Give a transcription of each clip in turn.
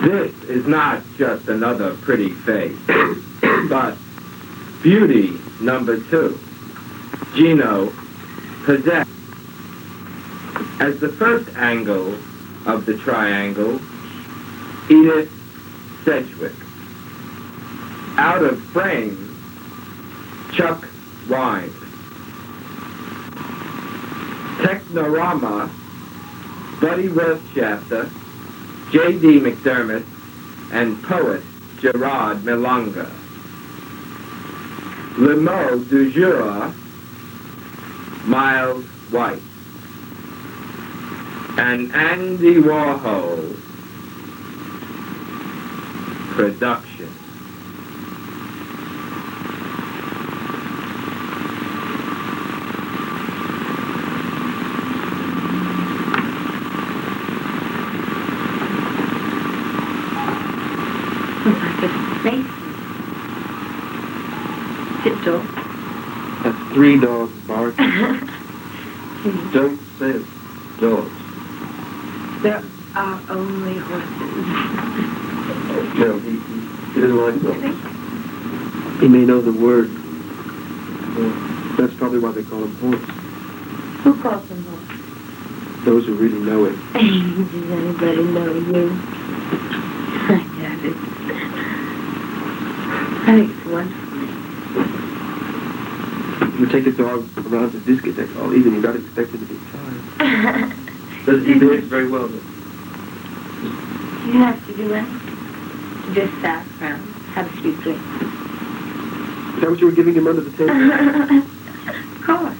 This is not just another pretty face, but beauty number 2. Gino possessed. As the first angle of the triangle, Edith Sedgwick. Out of frame, Chuck Rhimes. Technorama, Buddy Worthshafter, J.D. McDermott, and poet Gerard Milonga. Le mot du jour, Miles White. An Andy Warhol production. That's 3 dogs barking. Don't say it. Dogs. There are only horses. No, he doesn't like dogs. He may know the word. That's probably why they call him horse. Who calls them horse? Those who really know it. Does anybody know you? I got it. I think it's wonderful. You take a dog around the discotheque all evening, you gotta expect it to be tired. He behaves very well, though. You don't have to do anything. Just sat around, have a few drinks. Is that what you were giving him under the table? Of course.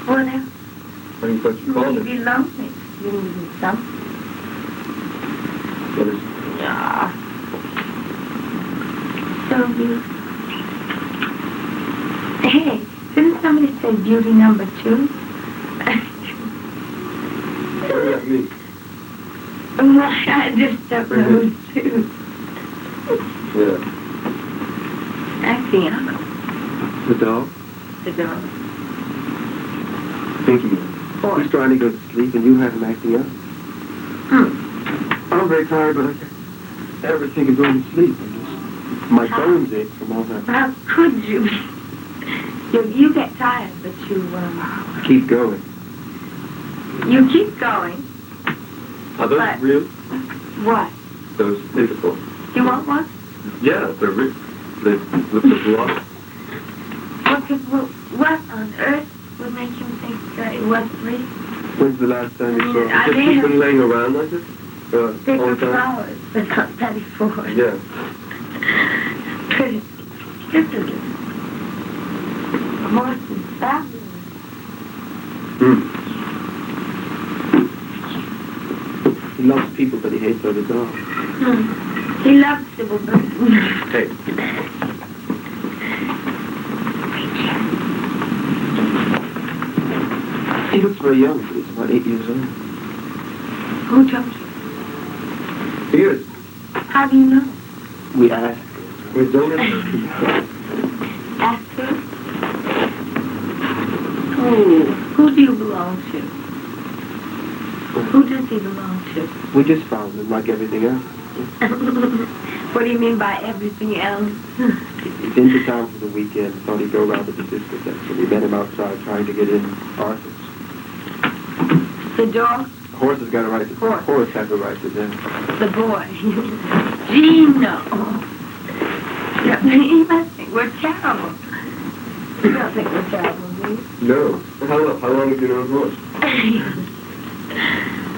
What else? What do you thought you called You'd it? be lonely. You need something. What is it? Yeah. So beautiful. Hey, didn't somebody say beauty number 2? What does that mean? I just don't know who's 2. Yeah. I see Uncle. The dog? The dog. Thinking. He's trying to go to sleep and you have him acting up. I'm very tired, but I can't ever think of going to sleep. My bones ache from all that. How could you? You get tired, but you, Keep going. You keep going. Are those But- real? What? Those physical? You want one? Yeah, they're real. They look the blood. What on earth would make you think it was real? When's the last time you saw it? I Has may he have- been laying around like this? All Paper the time? flowers, but not Patty Ford. Yeah. Pretty. This is it. Horse is fabulous. He loves people, but he hates other dogs. He loves Sybil Burton. Hey. He looks very young, but he's about 8 years old. Who told you? He is. How do you know? We asked. We don't Ask who? Who do you belong to? Who does he belong to? We just found him like everything else. What do you mean by everything else? He's into town for the weekend. Thought he'd go around to the discotheque. So we met him outside trying to get in Arthur's. The dog? The horse has got a right to... Horse. Horse has a right to them. The boy. Gino. You must think we're terrible. You don't think we're terrible, do you? No. How long have you known Horse?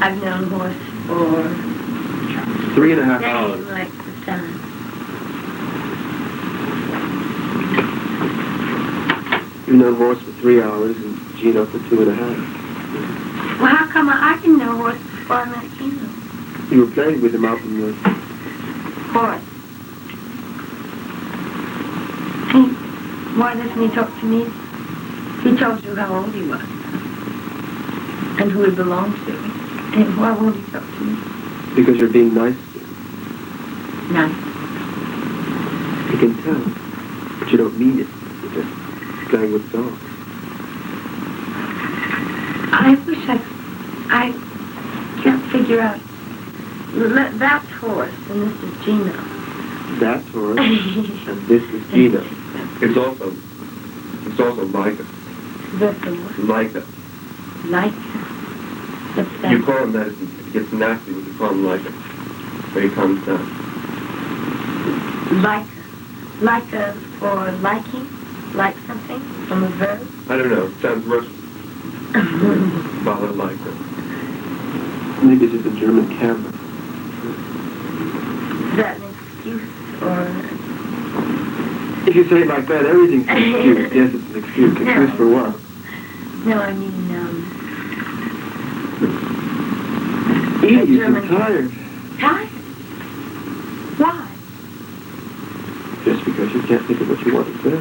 I've known Horse for 3.5 days hours. like the sun. You've known Horse for 3 hours and Gino for 2.5. Well, how come I didn't know Horse before I met Gino? You were playing with him out in the... Horse. Hey, why doesn't he talk to me? He told you how old he was. And who he belonged to. And why won't he talk to me? Because you're being nice to him. Nice. He can tell. But you don't mean it. You're just playing with dogs. I wish I can't figure out That's Horace, and this is Gino. That's Horace, and this is Gino. It's also Micah. That's the what? Micah. Like. What's that? You call him that if it gets nasty when you call him Micah. When he comes down. Like for liking? Like something? From a verb? I don't know. It sounds Russian. Father Micah. Maybe it's just a German camera. Is that an excuse or... If you say it like that, everything's an excuse. Yes, it's an excuse. Excuse for what? No, I mean, Edie, you're tired. Tired? Why? Just because you can't think of what you want to say.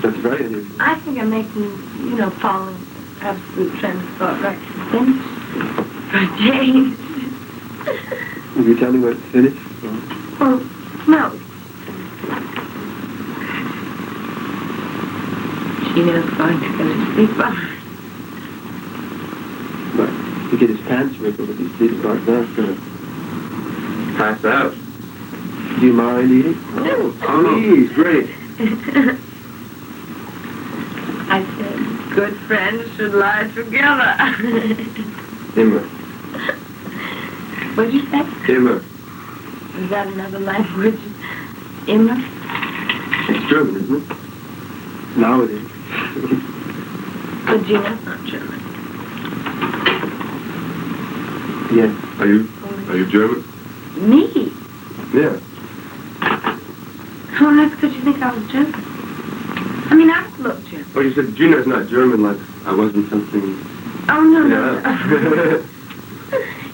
That's very unusual. I think I'm making, following absolute trend of thought right to finish. For James. Will you tell me when it's finished? Well, no. Gino's going to go to sleep. But to get his pants wrinkled if he's sleeping like that, Pass out. do you mind, Edie? Oh, please, great. I said, good friends should lie together. Immer. What'd you say? Immer. Is that another language? Immer? It's German, isn't it? Now it is. But Gino's not German. Yes. Are you German? Me? Yeah. How on earth could you think I was German? I mean, I look German. Oh, you said Gino's not German, like I wasn't something... Oh, no, Yeah. no.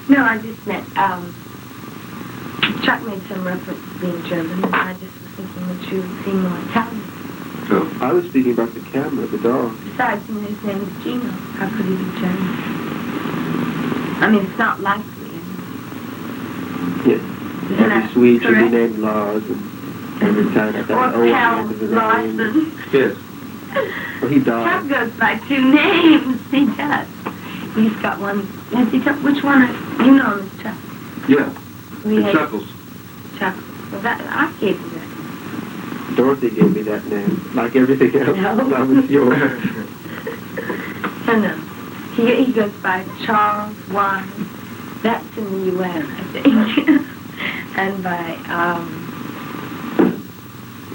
No, I just meant, Chuck made some reference to being German, and I just was thinking that you seemed more Italian. Oh. I was speaking about the camera, the dog. Besides, his name is Gino. How could he be German? I mean, it's not likely. Yes. Isn't Every that Swede should be correct? named Lars, and every time that Or O at the Pal end of his name. Larson. Yes. Well, he Chuck died. goes by 2 names. He does. He's got one. Has he took which one? You know him as Chuck. Yeah. We It hate chuckles. Chuck. Well, that I gave you that. Dorothy gave me that name, like everything else. No. That was yours. No. He goes by Charles Wine. That's in the UN, I think. And by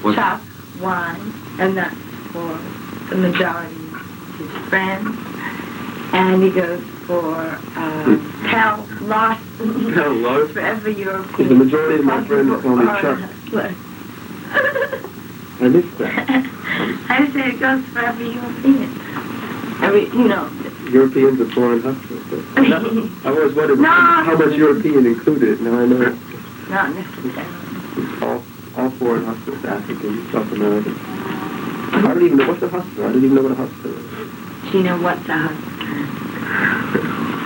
What? Chuck Wine, and that's for the majority of his friends. And he goes for Pal Larson. Pal Larson? For every European. The majority of my friends call me Chuck. I missed that. I say it goes for every European. Europeans are foreign hustlers. I always wondered No. how much European included. Now I know Not necessarily. all foreign hustlers, African, South American. I don't even know what's a hustler. I don't even know what a hustler is. Do you know what's a hustler?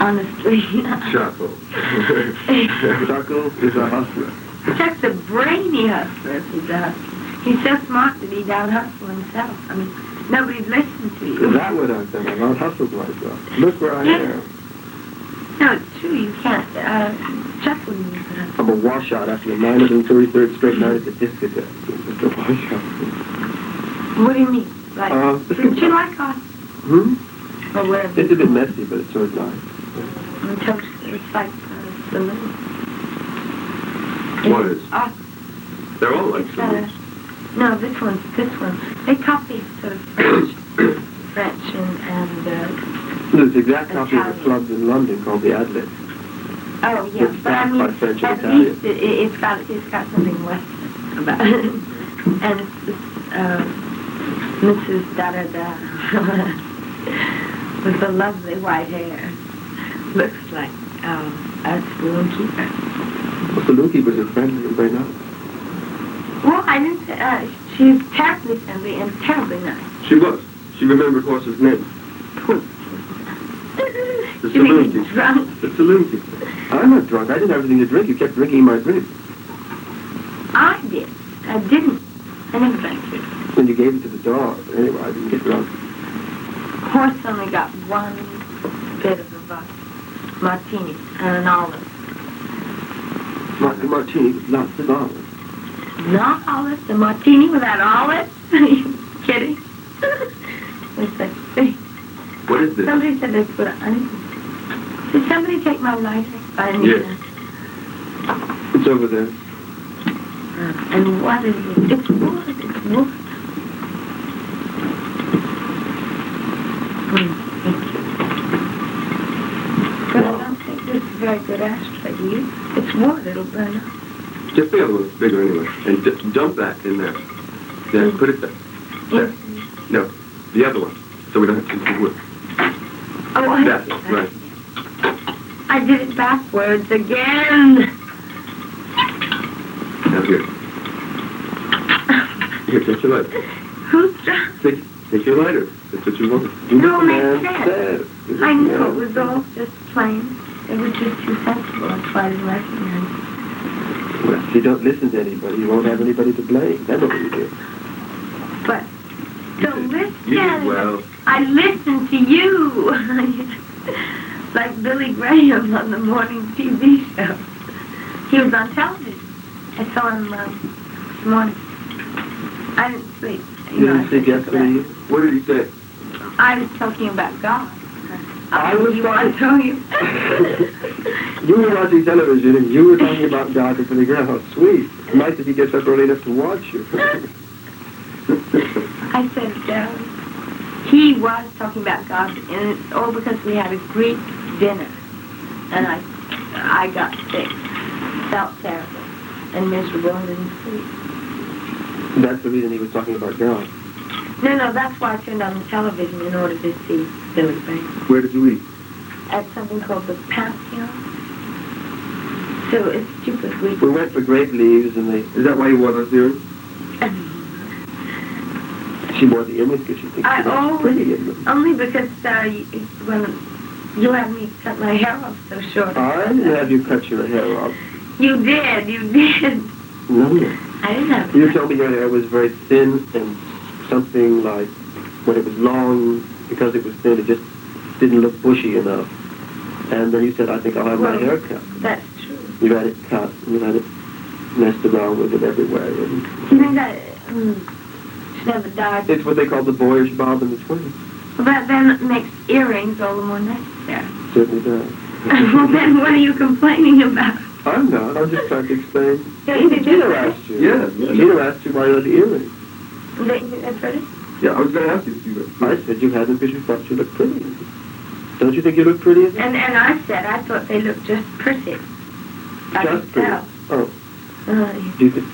Honestly. Chuckle. Chuckle is a hustler. Chuck's a brainy hustler if he's a hustler. He's so smart that he'd out-hustle himself. I mean, nobody'd listen to you. Is that what I've done? I've out-hustled myself. Look where I am. No, it's true. You can't. Chuck wouldn't use it. I'm a washout after the 933rd straight night at the discotheque. It's a washout. What do you mean? Like, did you like us? Or whatever. It's a bit messy, but it's sort of nice. It's like saloon. What is? They're all like It's saloons. no, this one. They copy sort of French and There's the exact copy of the clubs in London called the Adlet. oh yeah, It's but I staffed mean, by French and at Italian. least it's got something Western about it. And it's this Mrs. Da Da Da with the lovely white hair. Looks like a saloon keeper. Well, saloon keepers are friendly and very nice. Well, I didn't say, she's terribly friendly and terribly nice. She was. She remembered horse's name. The saloon keeper. Drunk. The saloon keeper. I'm not drunk. I didn't have anything to drink. You kept drinking my drink. I did. I didn't. I never drank it. When you gave it to the dog. Anyway, I didn't get drunk. Horse only got one bit of a vodka martini and an olive. Vodka martini with lots of olives. Not olives, a martini without olives? Are you kidding? There's such a thing. What is this? Somebody said this, but I didn't. Did somebody take my lighter? I didn't Yes. either. It's over there. And what is it? It's wood. It's wood. Thank you. But I don't think this is a very good ashtray, do you? It's wood. It'll burn up. Just the other one. It's bigger anyway. And dump that in there. Then put it there. There. No, the other one. So we don't have to use the wood. Oh, I That's it, right. I did it backwards again. Now here. Here, take your lighter. Who's drunk? Take your lighter. That's what you want. Do No, what the makes man sense. said. I know it was all just plain. It was just too sensible. That's why I didn't recognize it. Well, if you don't listen to anybody, you won't have anybody to blame. That's what you do. But don't listen. You did well. I listened to you. Like Billy Graham on the morning TV show. He was on television. I saw him this morning. I didn't sleep. You didn't sleep yesterday? What did he say? I was talking about God. I was you want to tell you? You were watching television and you were talking about God and Billy Graham. How sweet. It's nice if he gets up early enough to watch you. I said, he was talking about God, and it's all because we had a Greek dinner, and I got sick, felt terrible, and miserable, and didn't sleep. That's the reason he was talking about God. No, that's why I turned on the television in order to see Billy Graham. Where did you eat? At something called the Pantheon. So it's stupid. We went for grape leaves and they... Is that why you wore those earrings? She wore the earrings because she thinks she looks pretty in them. Only because when you had me cut my hair off so short. I didn't have you cut your hair off. You did. No. I didn't have You told me your hair was very thin and something like when it was long, because it was thin, it just didn't look bushy enough. And then you said, I think I'll have my hair cut. That's true. You had it cut, you had it messed around with it everywhere. And You think that should never died? it's what they call the boyish bob in the twins. Well, that then makes earrings all the more necessary. Certainly does. Well, then what are you complaining about? I'm not, I'm just trying to explain. Don't you think Gina that's asked you. Yeah. Gina asked you why you had the earrings. pretty? Don't you think that's pretty? Yeah, I was going to ask you if you were. I said you had them because you thought you looked pretty. Don't you think you look pretty? And I said I thought they looked just pretty. By Just pretty. themselves. Oh, do you think?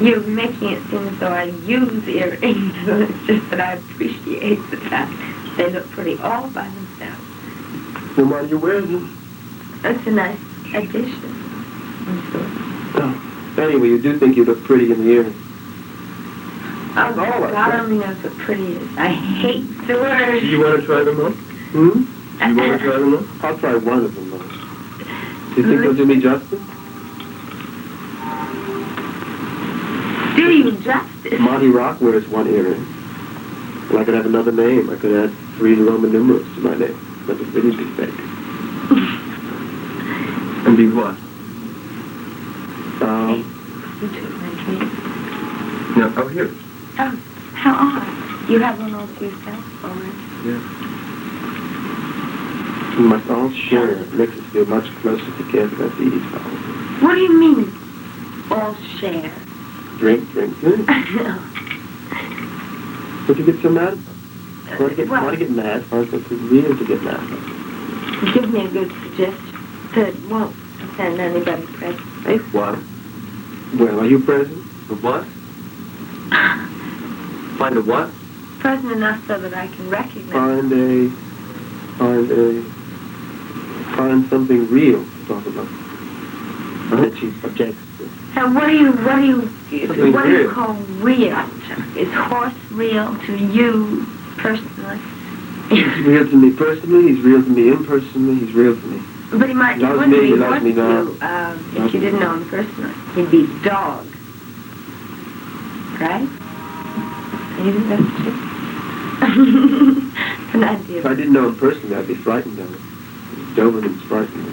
You're making it seem as though I use earrings. It's just that I appreciate the fact they look pretty all by themselves. Then why do you wear them? That's a nice addition. Oh. Anyway, you do think you look pretty in the earrings. Oh, all I God said. only knows what pretty is. I hate the word. Do you want to try them on? Hmm? Do you want to try them on? I'll try one of them, though. Do you think they'll do me justice? Do you justice? Monty Rock wears one earring. Well, I could have another name. I could add 3 Roman numerals to my name. But it wouldn't be fake. And be what? You took my drink. No, oh, here. Oh, how odd. You have one all to yourself already. Yeah. We must all share. It makes us feel much closer together. That's Edie's power. What do you mean, all share? Drink, drink, drink. What you get so mad about? Why to get mad? Find something real to get mad about. Give me a good suggestion that won't offend anybody present. Hey, what? Well, are you present? The what? Find a what? Present enough so that I can recognize. Find something real to talk about. That she objects to. And what do you real. call real? Is horse real to you personally? He's real to me personally, he's real to me impersonally, he's real to me. But he might Loves wouldn't me, be he loves horse me to now. you if you didn't know him personally. He'd be dog. Right? You think that's true? It's an idea. If I didn't know him personally, I'd be frightened of him. Doberman's frightening me.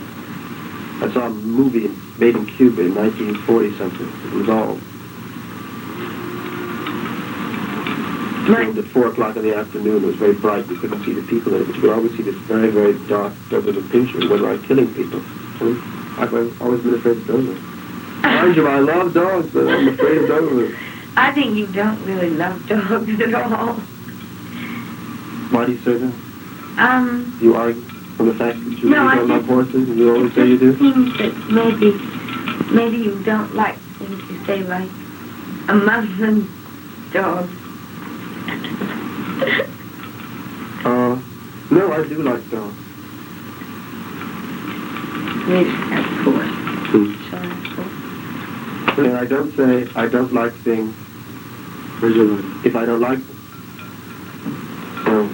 I saw a movie made in Cuba in 1940-something. It was all filmed at 4 o'clock in the afternoon. It was very bright. You couldn't see the people in it, but you could always see this very, very dark little picture going around killing people. I've always been afraid of Doberman. Mind you, I love dogs, but I'm afraid of Doberman. I think you don't really love dogs at all. Why do you say that? You argue from the fact that you don't love horses, and you always say you do? It seems that maybe you don't like things you say, like a Muslim dog. No, I do like dogs. Maybe that's poor. And I don't say I don't like things if I don't like them.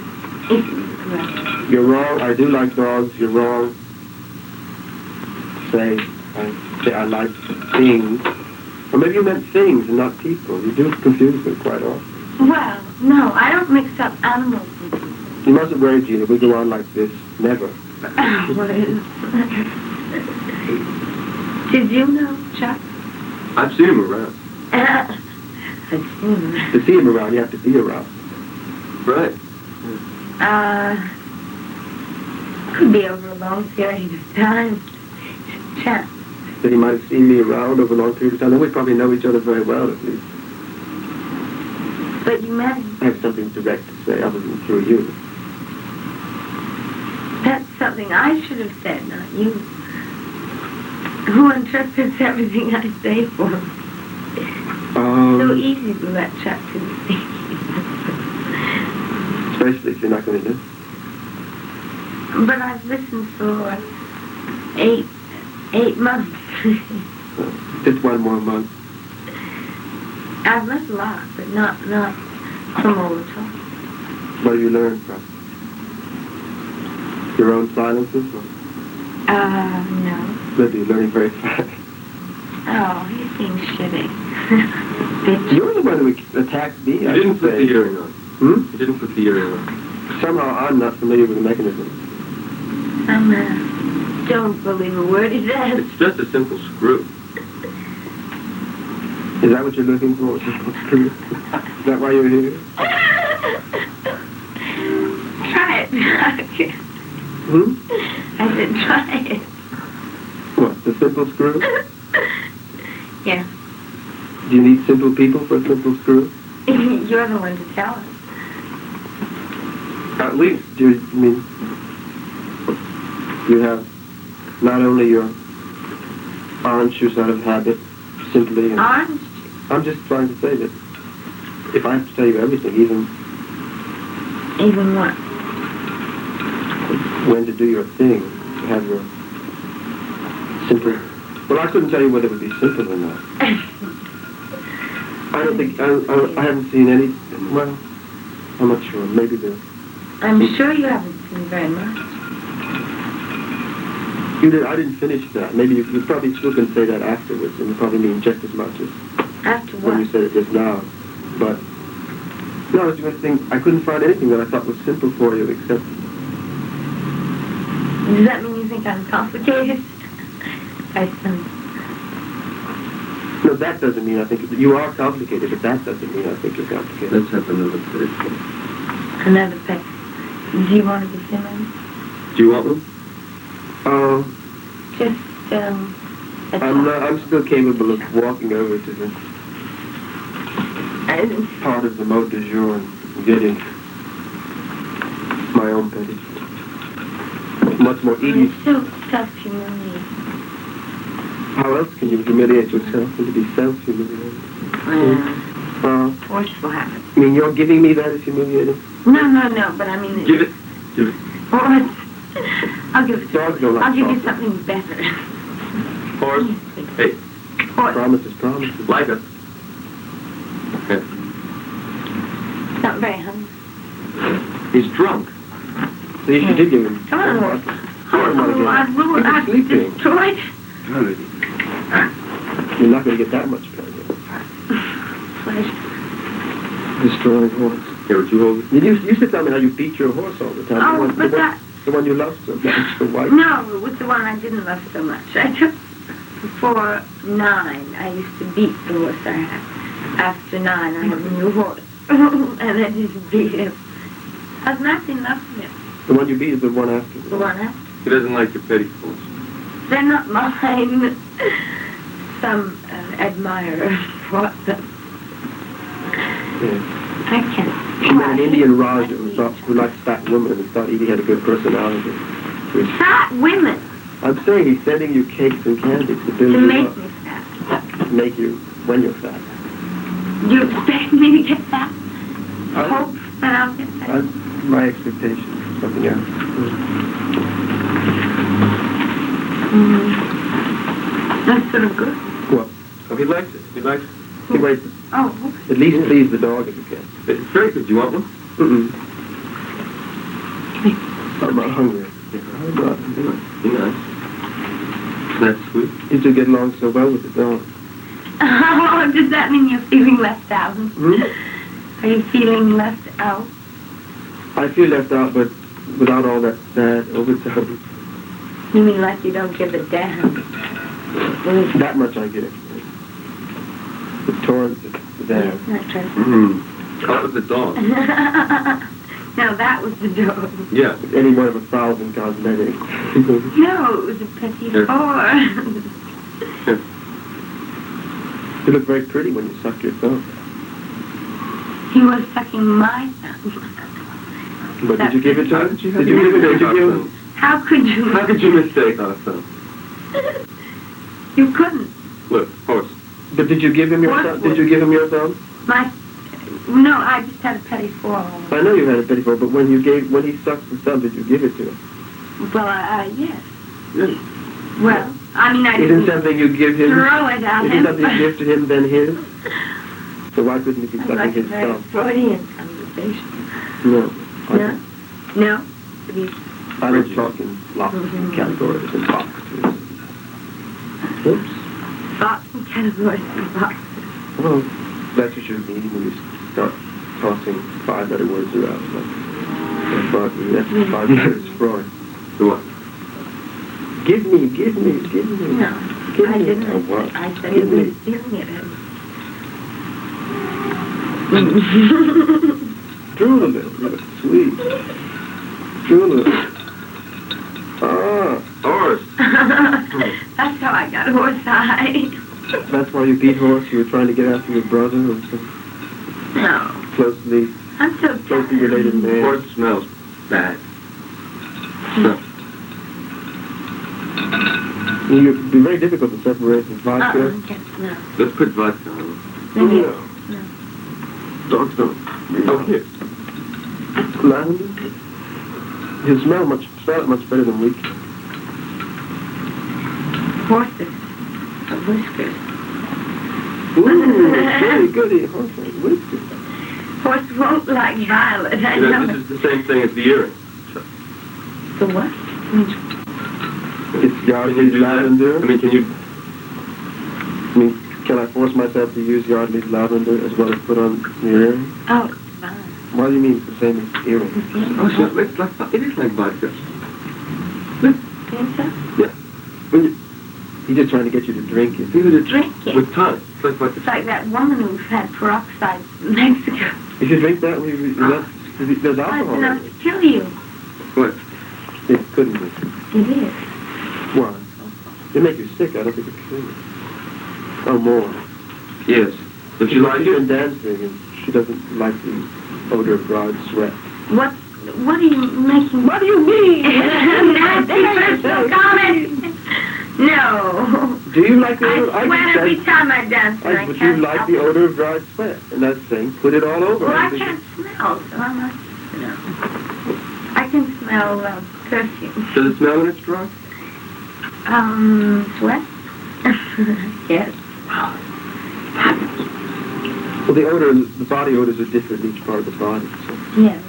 You're wrong. I do like dogs. You're wrong. Say I like things. Or maybe you meant things and not people. You do confuse them quite often. Well, no, I don't mix up animals and people. You mustn't worry, Gina. We go on like this. Never. Did you know Chuck? I've seen him around. I've seen him. To see him around, you have to be around. Right. Could be over a long period of time. Chuck. That he might have seen me around over a long period of time. Then we probably know each other very well, at least. But you met him. I have something direct to say other than through you. That's something I should have said, not you. Who interprets everything I say for me? So easy to let Chuck do the thinking. Especially if you're not going to listen. But I've listened for 8 months. Just 1 more month. I've learned a lot, but not from all the talk. What have you learned from? Your own silences? Or? No. Maybe you're learning very fast. Oh, he seems shitty. You're the one who attacked me. You didn't put the earring on. Hmm? You didn't put the earring on. Somehow I'm not familiar with the mechanism. Don't believe a word he says. It's just a simple screw. Is that what you're looking for? Is that why you're here? Try it. Hmm? I said try it. What, the simple screw? Yeah. Do you need simple people for a simple screw? You're the one to tell us. At least, you have not only your orange juice out of habit, simply... Orange juice? I'm just trying to say that if I have to tell you everything, even what? When to do your thing, to have your simple... Well, I couldn't tell you whether it would be simple or not. I don't think... I haven't seen any... Well, I'm not sure. Maybe the... I'm sure you haven't seen very much. You did. I didn't finish that. Maybe you probably still can say that afterwards, and you probably mean just as much as After what? when you said it just now. But no, I was going to think I couldn't find anything that I thought was simple for you, except. Does that mean you think I'm complicated? No, that doesn't mean I think you are complicated, but that doesn't mean I think you're complicated. Let's have another page. Another pet. Do you want to give him one? Do you want one? Just, I'm still capable of walking over to the part of the mot de jour and getting my own petty. Much more easy. You're so self-humiliating. How else can you humiliate yourself than to be self-humiliated? Forceful habit. I mean, you're giving me that as humiliating? No, but I mean... Give it. What? I'll give it to Dogs you. don't like I'll give you chocolate. something better. Horse. Hey, Horse. Promises. like us. Okay. Not very hungry. He's drunk. So you did give him... Come on, horse. I've destroyed. You're not going to get that much pleasure. Pleasure. Destroying horse. Here, would you hold it? You used to tell me how you beat your horse all the time. Oh, but The one you loved so much, the white? No, it was the one I didn't love so much. I took before 9. I used to beat the horse I had. After 9, I have a new horse. And I just beat him. I was not in love with him. The one you beat is the one after. The one after. He doesn't like your petticoats. They're not mine. Some admirer bought them. Yeah. I can't. She met an Indian Raj who liked fat women and thought Edie had a good personality. Fat women. I'm saying he's sending you cakes and candies to build To you make up. me fat. To make you when you're fat. You expect me to get fat? Hope that I'll get fat? My expectation is something else. That's sort of good. What? Oh, he likes it. He likes it. He waits. Oh, At least please the dog if you can. It's very good. Do you want one? Mm-mm. I'm not hungry. I'm not. Be nice. That's sweet. You two get along so well with the dog. oh, does that mean you're feeling left out? Hmm? Are you feeling left out? I feel left out, but without all that sad overtone. You mean like you don't give a damn? That much I get it. The torrent, the dam. That's right. Mm-hmm. That was the dog. No, that was the dog. Yeah. Any one of 1,000 cosmetics. No, it was a petit four. You look very pretty when you suck your thumb. He was sucking my thumb. But did you give it to him? Did you give it to him? How could you? How could you mistake our son? You couldn't. Look, horse. But did you give him your thumb? Did you give him your thumb? No, I just had a petit four. I know you had a petit four, but when he sucked the thumb, did you give it to him? Well, yes. Yes. Well, I mean, I Isn't didn't something you give him? throw it at Isn't him. something you give to him then his? So why couldn't he be It's sucking like a his very thumb? Freudian conversation. No. No? No? You- I was talking lots of categories and boxes. Oops. Thoughts and categories and boxes. Well, that's what you mean when you start tossing 5-letter words around. Like, that's 5 letters Freud. The what? Give me. No, Give I me. didn't. Oh, what? I said Give he me. was stealing it. Drool a little. Sweet. Drool a little. Ah, Horse. That's how I got horse eye. that's why you beat horse? You were trying to get after your brother or some No, closely I'm so closely related man? Horse smells bad. No. It would be very difficult to separate the vodka. I can't smell. Let's put vodka on. Maybe. No. Dogs don't. Oh, here. Lavender? You smell much better than we can. Horses. Whiskers. Ooh, very good. Horse like whiskers. Horse won't like violet. I You know, know. this is the same thing as the earring. The what? It's Can you Yardley's do that? lavender. I mean, can you? Can I force myself to use Yardley's lavender as well as put on the earring? Oh, it's fine. Why do you mean it's the same as earring? Oh, so it's like, it is like vodka. Think so? When you He's just trying to get you to drink it. give it a Drink it. with time. It's like vodka. It's like that woman who had peroxide in Mexico. You should drink that when you... There's Oh, alcohol it's in enough it. to kill you. What? It couldn't be. It is. Why? It'd make you sick. I don't think it could. Oh, more. Yes. If you like She's it. been dancing and she doesn't like the odor of broad sweat. What are you making? What do you mean? Nasty personal comment. No. Do you like the odor? I sweat every time I dance and I But you can't like help the it. odor of dried sweat. And that's saying put it all over. Well, I can't smell, so I'm not, I can smell perfume. Does it smell when it's dry? Sweat? Yes. Well, the body odors are different in each part of the body. So Yes.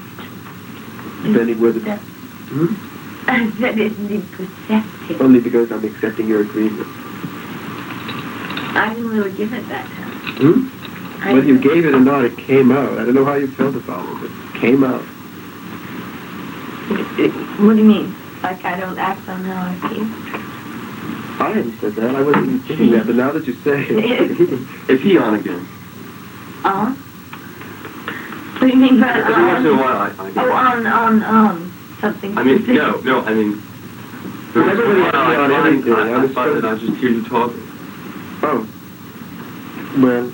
depending where the... I said it's the perceptive. Only because I'm accepting your agreement. I didn't really give it that time. Whether you gave it or not, it came out. I don't know how you felt about it, but it came out. What do you mean? Like I don't act on how I feel? I hadn't said that. I wasn't even thinking that, but now that you say it. Is he on again? What do you mean by Every once in a while, I get on something. I mean, no, I mean... Everybody has me on everything. I find that I just hear you talking. Oh. Well,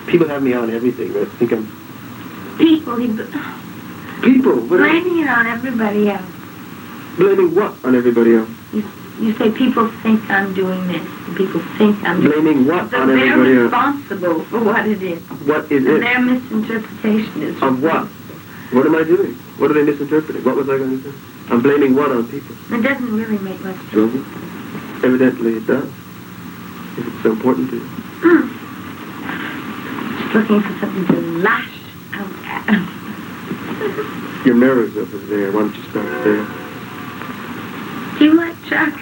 people have me on everything. I think I'm... People, People? What blaming it on everybody else. Blaming what on everybody else? You say people think I'm doing this. And people think I'm doing Blaming what so on everybody they're else? responsible for what it is. What is And it? their misinterpretation is Of what? What am I doing? What are they misinterpreting? What was I going to say? I'm blaming what on people? It doesn't really make much sense. Does it? Evidently it does. If it's so important to you. Just looking for something to lash out at. Your mirror's over there. Why don't you start there? Do you like Chuck?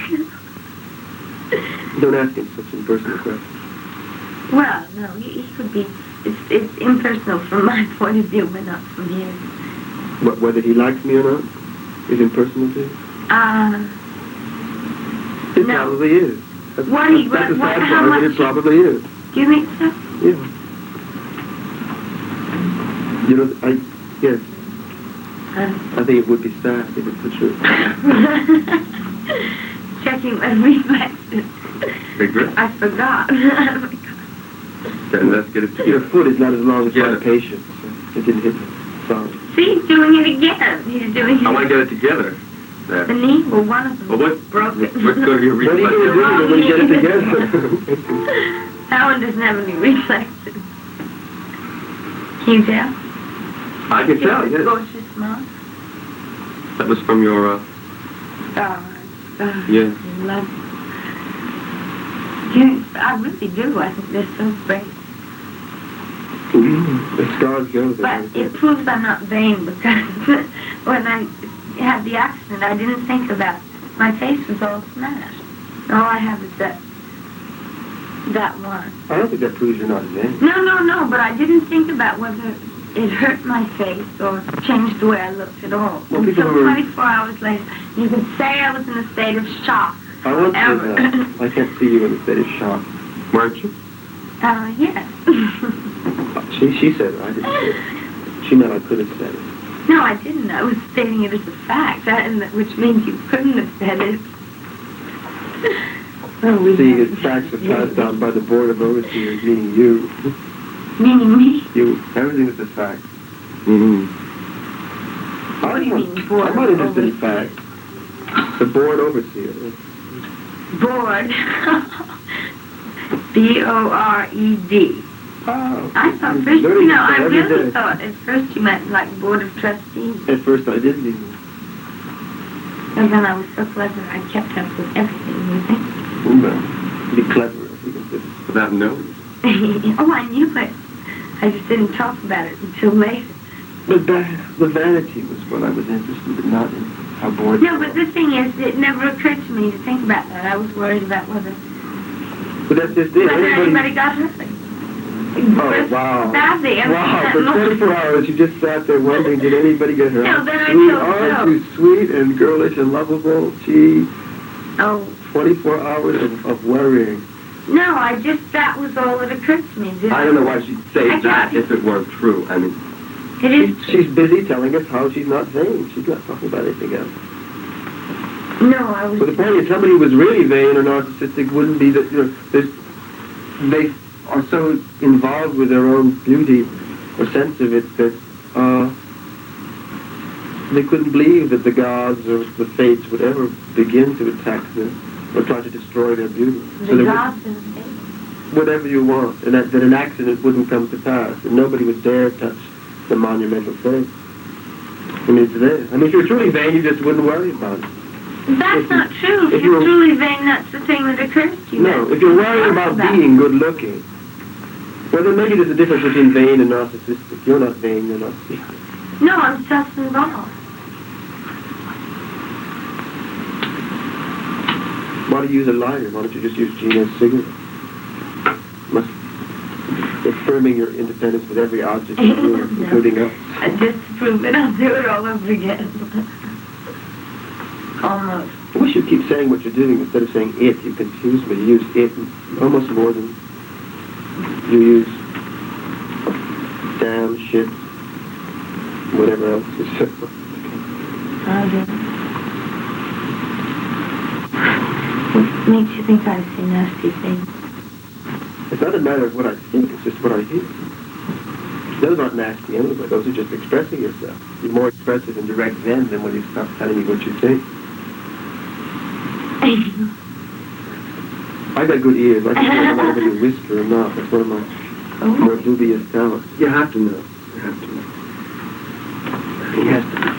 Don't ask him such impersonal questions. Well, no, he could be. It's impersonal from my point of view, but not from his. What, whether he likes me or not is impersonal to you? It No. probably is. That's, What that's, he- that's the what- sad how part. I mean, much- it probably is. Do you think so? Yeah. You know, yes. I think it would be sad if it's the truth. Checking my reflexes. Big grip. I forgot. Then let's get it Your together. foot is not as long as Yeah. my patience. It didn't hit me. Sorry. See, he's doing it again. He's doing it. I want to get it together. There. The knee? Well, one of them Well, what? broke it. What's going to be your What are you reflex? going to do when you get it together? That one doesn't have any reflexes. Can you tell? I can tell, It's yes. gorgeous small. That was from your, Oh, Yeah. love. Yeah, I really do. I think they're so great. The scars go there. But it proves I'm not vain because when I had the accident, I didn't think about it. My face was all smashed. All I have is that one. I don't think that proves you're not vain. No, but I didn't think about whether it hurt my face or changed the way I looked at all. Well, And people so who are- 24 hours later, you could say I was in a state of shock. I won't say Ever. that. I can't see you in a state of shock. weren't you? Yes. She said it. I didn't say it. She meant I could have said it. No, I didn't. I was stating it as a fact, which means you couldn't have said it. Well, we See, have- the facts are passed down by the Board of Overseers, meaning you. Meaning me? You. Everything is a fact. Mm-hmm. What do you mean, Board I'm not of interested in Overseers? facts. The Board Overseer. Bored. B-O-R-E-D. Oh. I thought first, Learning I every really day. thought at first you meant like Board of Trustees. At first I didn't even. And then I was so clever, I kept up with everything, you think? Well, be clever if you consider. Without knowing. Oh, I knew it. I just didn't talk about it until later. But the vanity was what I was interested in, not in how bored No, you but were. the thing is, it never occurred to me to think about that. I was worried about whether But that's just it. anybody got hurt. Oh, wow. Badly. Wow, for 24 hours you just sat there wondering, did anybody get hurt? No, then I Sweet, told aren't Joe. you sweet and girlish and lovable? Gee, Oh, 24 hours of worrying. no, that was all that occurred to me. I don't know why she'd say I that can't- if it weren't true. I mean, It is She's busy telling us how she's not vain. She's not talking about anything else. No, I was... But the point is, somebody who was really vain or narcissistic wouldn't be that, they are so involved with their own beauty or sense of it that they couldn't believe that the gods or the fates would ever begin to attack them or try to destroy their beauty. The there gods and was whatever you want, and that an accident wouldn't come to pass, and nobody would dare touch the monumental faith. I mean, it's there. I mean, if you're truly vain, you just wouldn't worry about it. That's not true. if If you're you're- truly vain, that's the thing that occurs to you. No, if you're worried about being good-looking, well, then maybe there's a difference between vain and narcissistic. You're not vain, you're narcissistic. No, I'm self-involved. Why do you use a lighter? Why don't you just use Gina's cigarette? Affirming your independence with every object you do, including us. Just to prove it, I'll do it all over again. Almost. I wish you'd keep saying what you're doing instead of saying it. You confuse me. You use it almost more than you use damn, shit, whatever else you say. Okay. What makes you think I say nasty things? It's not a matter of what I think, it's just what I hear. Those aren't nasty anyway, those are just expressing yourself. You're more expressive and direct then than when you stop telling me what you think. I got good ears. I can tell whether you whisper or not. That's one of my more dubious talents. You have to know. You have to know. He has to know.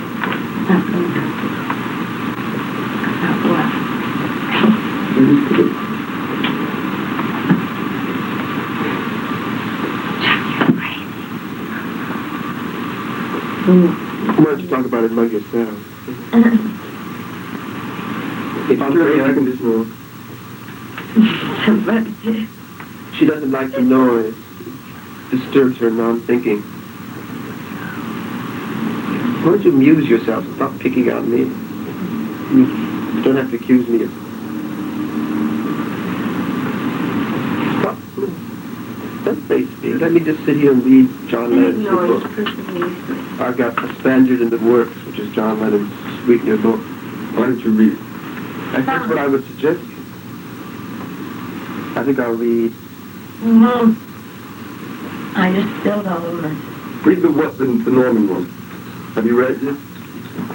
Why don't you talk about it among yourselves? If I'm Sure, crazy, I can just know. she doesn't like the noise. Disturbs her non-thinking. Why don't you amuse yourself and stop picking on me? You don't have to accuse me of... Stop. Don't face me. Let me just sit here and read John Lennon's book. I've got A Spaniard in the Works, which is John Lennon's sweetener book. Why don't you read it? That's what I would suggest. I think I'll read... I just spilled all over myself. Read the Norman one. Have you read it yet?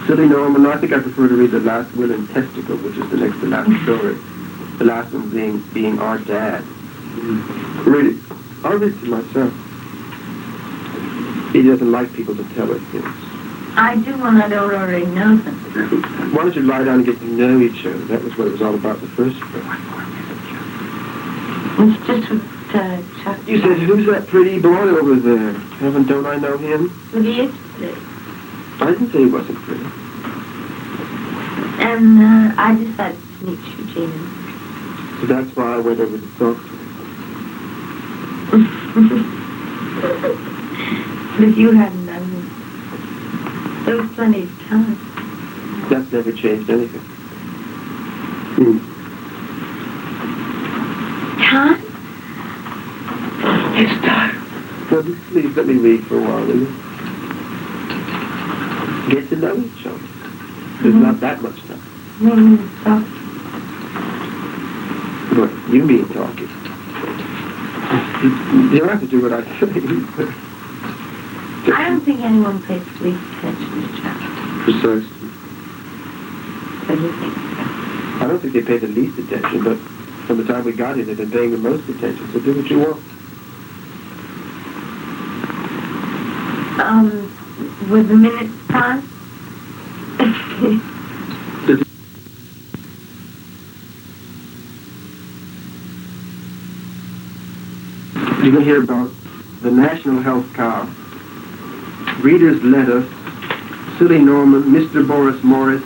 Silly Norman. No, I think I prefer to read The Last Will and Testicle, which is the next to last story. The last one being Our Dad. Read it. I'll read it to myself. He doesn't like people to tell us things. I do when I don't already know them. Why don't you lie down and get to know each other? That was what it was all about the first book. It's just what Chuck... You said, who's that pretty boy over there? Don't I know him? But he is pretty. I didn't say he wasn't pretty. And I decided to meet Eugene. So that's why I went over to talk to him. But if you hadn't done it, there was plenty of time. That's never changed anything. Time? It's time. Well, please let me read for a while, will you? Get to know each other. There's not that much time. Talk. What you mean talking? You don't have to do what I say. I don't think anyone pays the least attention to Chuck. Precisely. What do you think? I don't think they pay the least attention, but from the time we got here, they've been paying the most attention, so do what you want. With the minutes time? You can hear about the National Health Cow, Reader's Letter, Silly Norman, Mr. Boris Morris,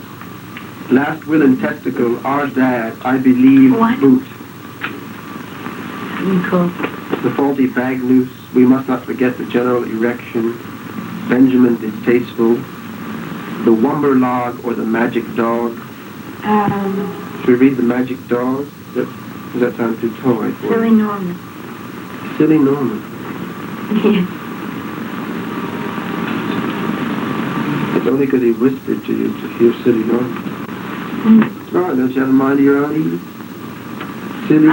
Last Will and Testicle, Our Dad, I Believe, What? Boot. Cool. The Faulty Bag Noose, We Must Not Forget the General Erection, Benjamin Distasteful, The Wumber Log or the Magic Dog. Should we read The Magic Dog? Does that sound too toy for Silly you? Norman. Silly Norman. Yes. It's only because he whispered to you to hear Silly Norman. Oh, don't you have a mind of your own, Edie? Silly.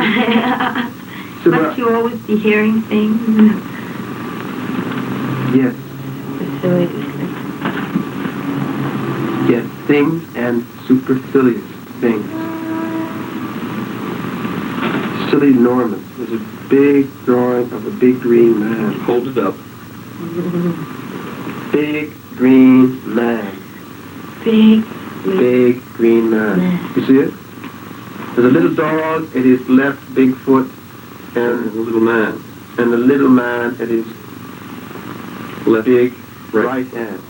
Must you always be hearing things? Yes. The silliest thing. Yes, things and supercilious things. Silly Norman. There's a big drawing of a big green man. Hold it up. Big green man. Big Green man. You see it? There's a little dog at his left big foot, and The little man. the little man at his Left. big Right. right hand.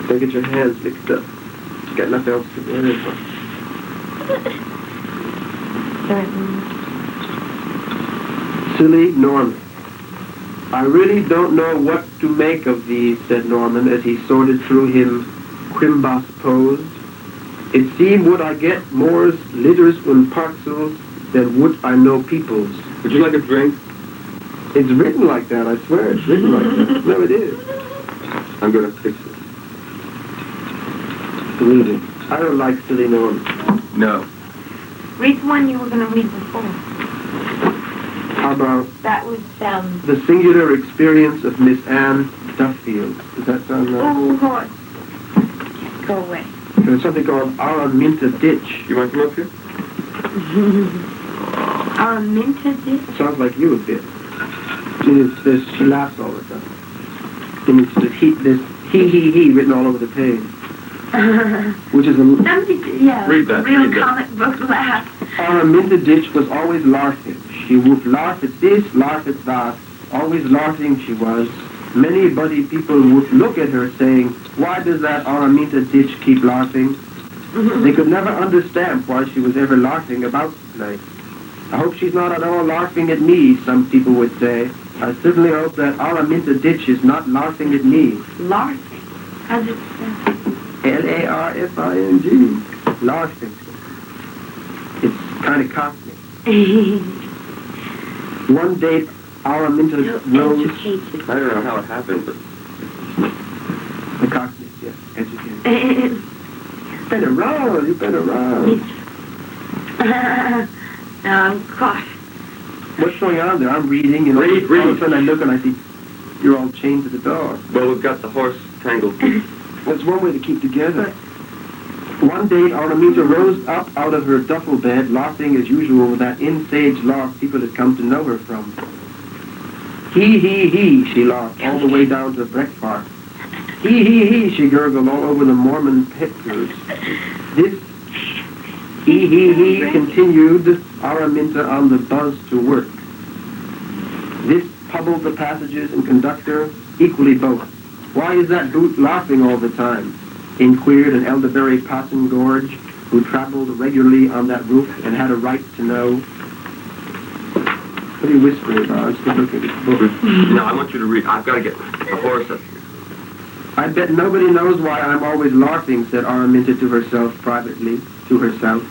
Don't get your hands mixed up. You got nothing else to do. Silly Norman. I really don't know what to make of these, said Norman as he sorted through him Quimbas posed. It seemed would I get more's litters and parcels than would I know people's. Would you like a drink? It's written like that, I swear. It's written like that. No, it is. I'm going to fix it. Read it. I don't like silly norms. No. Read the one you were going to read before. How about That was, the singular experience of Miss Anne Duffield? Does that sound right? oh, horse. Go away. There's something called Araminta Ditch. You want to come up here? Araminta ditch? Sounds like you a bit. She laughs all the time. And it's this he written all over the page. Which is a... Somebody, yeah, Read that, real read that. comic book laugh. Araminta Ditch was always laughing. She would laugh at this, laugh at that. Always laughing she was. Many buddy people would look at her saying, why does that Araminta Ditch keep laughing? They could never understand why she was ever laughing about the place. I hope she's not at all laughing at me, some people would say. I certainly hope that Araminta Ditch is not laughing at me. Larfing. How's it sound? Larfing. Laughing. It's kind of cockney. One day, Araminta rose... Educated. I don't know how it happened, but... The cockneys, yes, educated. Been around, you've been around. Gosh. What's going on there? I'm reading, and Read. all of a sudden I look and I see you're all chained to the door. Well, we've got the horse tangled. That's one way to keep together. One day, Araminta rose up out of her duffel bed, laughing as usual with that in-sage laugh people had come to know her from. He, she laughed all the way down to breakfast. He, she gurgled all over the Mormon pictures. This he continued Araminta on the buzz to work. This pubbled the passengers and conductor equally both. Why is that boot laughing all the time? Inquired an elderberry passing gorge who traveled regularly on that roof and had a right to know. What are you whispering about? I'm still looking at this book. No, I want you to read. I've got to get the horse up here. I bet nobody knows why I'm always laughing, said Araminta to herself privately, to herself.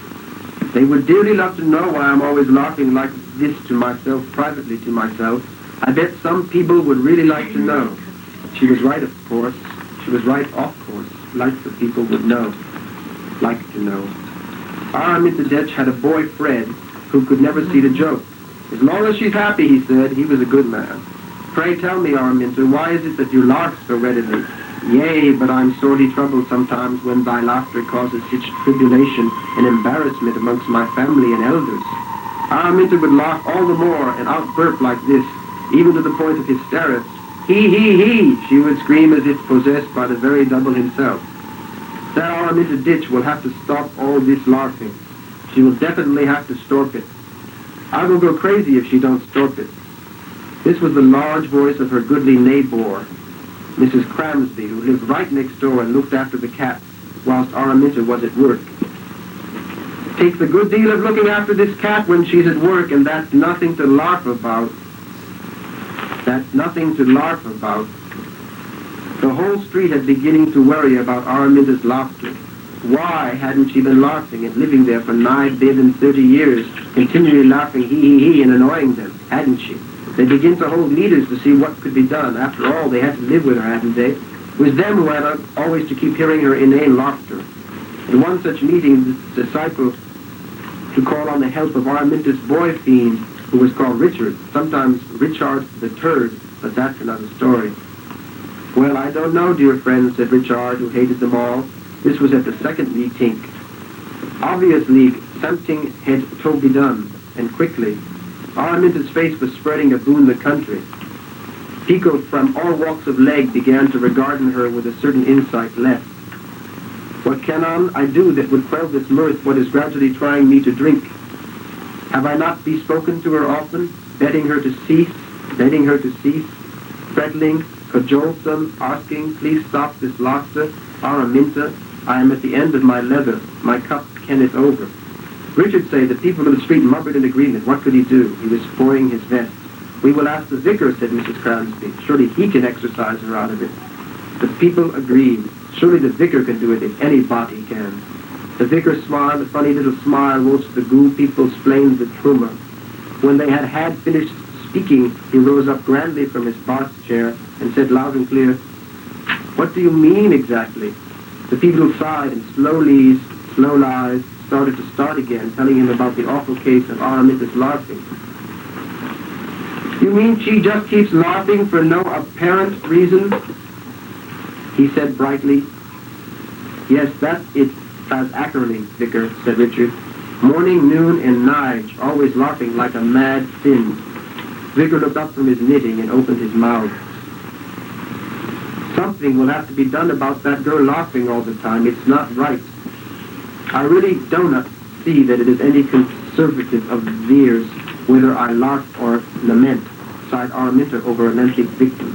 They would dearly love to know why I'm always laughing like this to myself, privately to myself. I bet some people would really like to know. She was right, of course. She was right, of course. Like the people would know. Like to know. Araminta Ditch had a boy, Fred, who could never see the joke. As long as she's happy, he said, he was a good man. Pray tell me, Araminta, why is it that you laugh so readily? Yea, but I'm sorely troubled sometimes when thy laughter causes such tribulation and embarrassment amongst my family and elders. Araminta would laugh all the more and outburp like this, even to the point of hysterics. He, she would scream as if possessed by the very double himself. That Araminta Ditch will have to stop all this laughing. She will definitely have to stop it. I will go crazy if she don't stop it. This was the large voice of her goodly neighbor, Mrs. Cramsby, who lived right next door and looked after the cat whilst Araminta was at work. Takes a good deal of looking after this cat when she's at work, and that's nothing to laugh about. That's nothing to laugh about. The whole street had beginning to worry about Araminta's laughter. Why hadn't she been laughing and living there for nigh 30 years, continually laughing he, and annoying them, hadn't she? They began to hold meetings to see what could be done. After all, they had to live with her, hadn't they? It was them who had always to keep hearing her inane laughter. At one such meeting, the disciple to call on the help of Araminta's boy fiend, who was called Richard, sometimes Richard the Turd, but that's another story. Well, I don't know, dear friends, said Richard, who hated them all. This was at the second meeting. Obviously, something had to be done, and quickly. Araminta's face was spreading aboon the country. People from all walks of leg began to regard her with a certain insight left. What can I do that would quell this mirth, what is gradually trying me to drink? Have I not bespoken to her often, begging her to cease, threatening, cajolesome, asking, please stop this laughter, Araminta, I am at the end of my leather, my cup kenneth over. Richard said the people of the street murmured in agreement. What could he do? He was spoiling his vest. We will ask the vicar, said Mrs. Cransby. Surely he can exorcise her out of it. The people agreed. Surely the vicar can do it if anybody can. The vicar smiled a funny little smile whilst the ghoul people explained the truma. When they had finished speaking, he rose up grandly from his box chair and said loud and clear, "What do you mean exactly?" The people sighed and slow lies started to start again, telling him about the awful case of Araminta's laughing. "You mean she just keeps laughing for no apparent reason?" He said brightly. "Yes, that's it as accurately, Vicar," said Richard. "Morning, noon, and night, always laughing like a mad thing." Vicar looked up from his knitting and opened his mouth. "Something will have to be done about that girl laughing all the time. It's not right. I really do not see that it is any conservative of theirs whether I laugh or lament," sighed Araminta over an empty victim.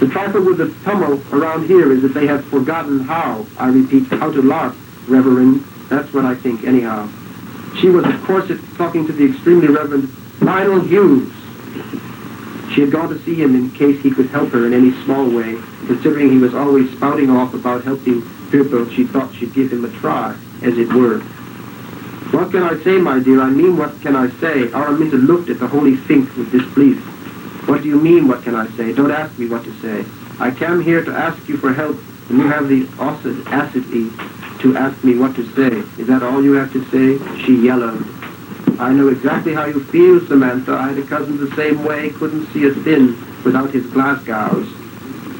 "The trifle with the tumult around here is that they have forgotten how, I repeat, how to laugh, Reverend. That's what I think, anyhow." She was, of course, talking to the extremely Reverend Lionel Hughes. She had gone to see him in case he could help her in any small way. Considering he was always spouting off about helping people, she thought she'd give him a try, as it were. "What can I say, my dear? I mean, what can I say?" Araminta looked at the holy Fink with disbelief. "What do you mean, what can I say? Don't ask me what to say. I came here to ask you for help, and you have the audacity to ask me what to say. Is that all you have to say?" She yellowed. "I know exactly how you feel, Samantha. I had a cousin the same way, couldn't see a thin without his Glasgows."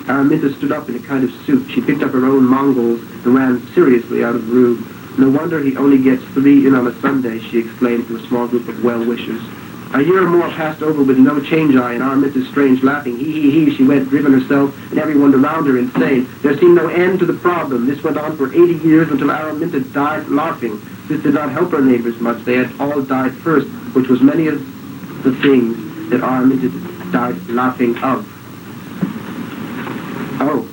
Araminta stood up in a kind of suit. She picked up her own Mongols and ran seriously out of the room. "No wonder he only gets 3 in on a Sunday," she exclaimed to a small group of well-wishers. A year or more passed over with no change-eye, and Araminta's strange laughing. He, she went, driven herself and everyone around her insane. There seemed no end to the problem. This went on for 80 years until Araminta died laughing. This did not help her neighbors much. They had all died first, which was many of the things that Araminta died laughing of. Oh.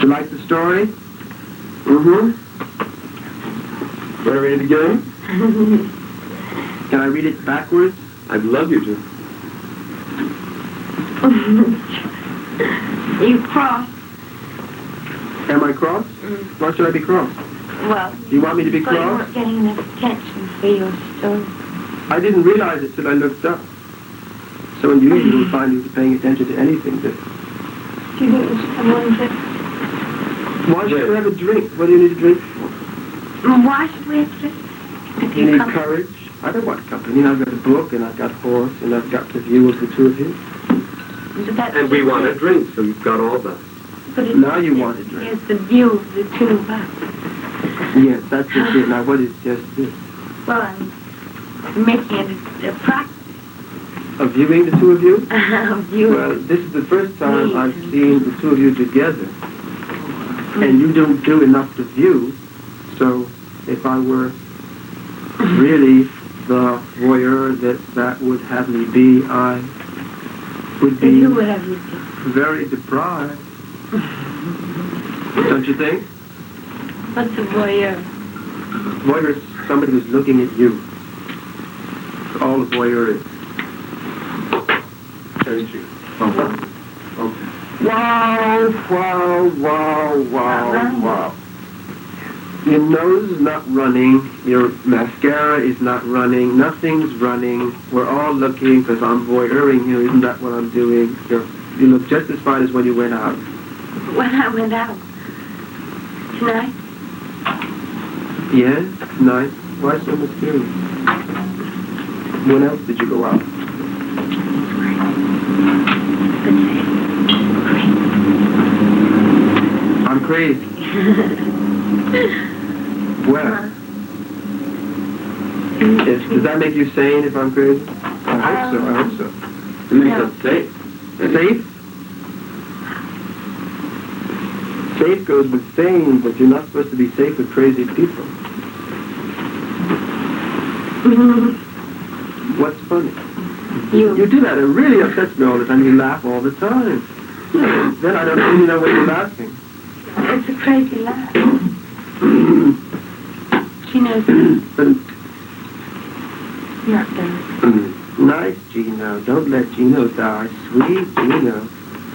Do you like the story? Mm-hmm. Want to read it again? Can I read it backwards? I'd love you to. You crossed. Am I cross? Why should I be cross? Well, You want me to be so you cross? weren't getting enough attention for your story. I didn't realize it till I looked up. So unusual to find you paying attention to anything. But Do you think we should have one drink? why should you have a drink? What do you need a drink for? Why should we have drink? If You need come- courage. I don't want company. I've got a book, and I've got horse, and I've got the view of the two of you. But that's And we just want it. a drink, so you've got all that. But it's Now you just want it. a drink. It's the view of the two of us. Yes, that's just it. Now, what is just this? Well, I'm making it a practice Of viewing the two of you? of viewing. Well, this is the first time I've seen the two of you together. And you don't do enough to view. So, if I were really the voyeur that would have me be, I would And be who would have you do? very deprived. Don't you think? What's a voyeur? Voyeur is somebody who's looking at you. That's all a voyeur is. Very true. Okay. Wow, wow, wow, wow, wow. Your nose is not running, your mascara is not running, nothing's running. We're all looking because I'm voyeuring you, isn't that what I'm doing? You look just as fine as when you went out. When I went out. Tonight? Yes, nice. Why so mysterious? When else did you go out? I'm crazy. Where? Does that make you sane if I'm crazy? I hope so. It makes us safe. Safe? Safe goes with sane, but you're not supposed to be safe with crazy people. What's funny? You do that. It really upsets me all the time. You laugh all the time. Then I don't really know when you're laughing. It's a crazy laugh. She knows not done. Nice, Gino. Don't let Gino die. Sweet Gino.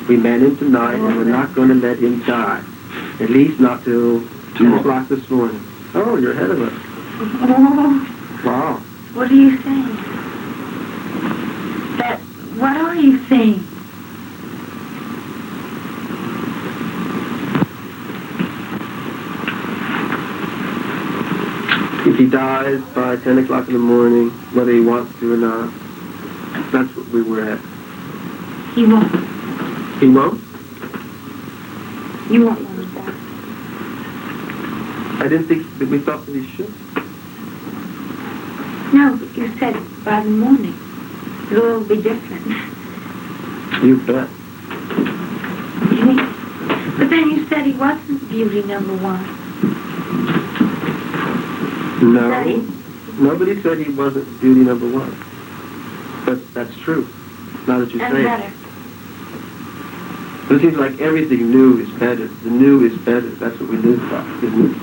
We met him tonight, and we're not going to let him die. At least not till 10 Tomorrow. o'clock this morning. Oh, you're ahead of us. Wow. What are you saying? What are you saying? If he dies by 10 o'clock in the morning, whether he wants to or not, that's what we were at. He won't. He won't? You won't want that. I didn't think that we thought that he should. No, but you said by the morning. It'll all be different. You bet. But then you said he wasn't beauty number one. No. Right. Nobody said he wasn't beauty number one. But that's true. Now that you And say it. better. But it seems like everything new is better. The new is better. That's what we live by, isn't it?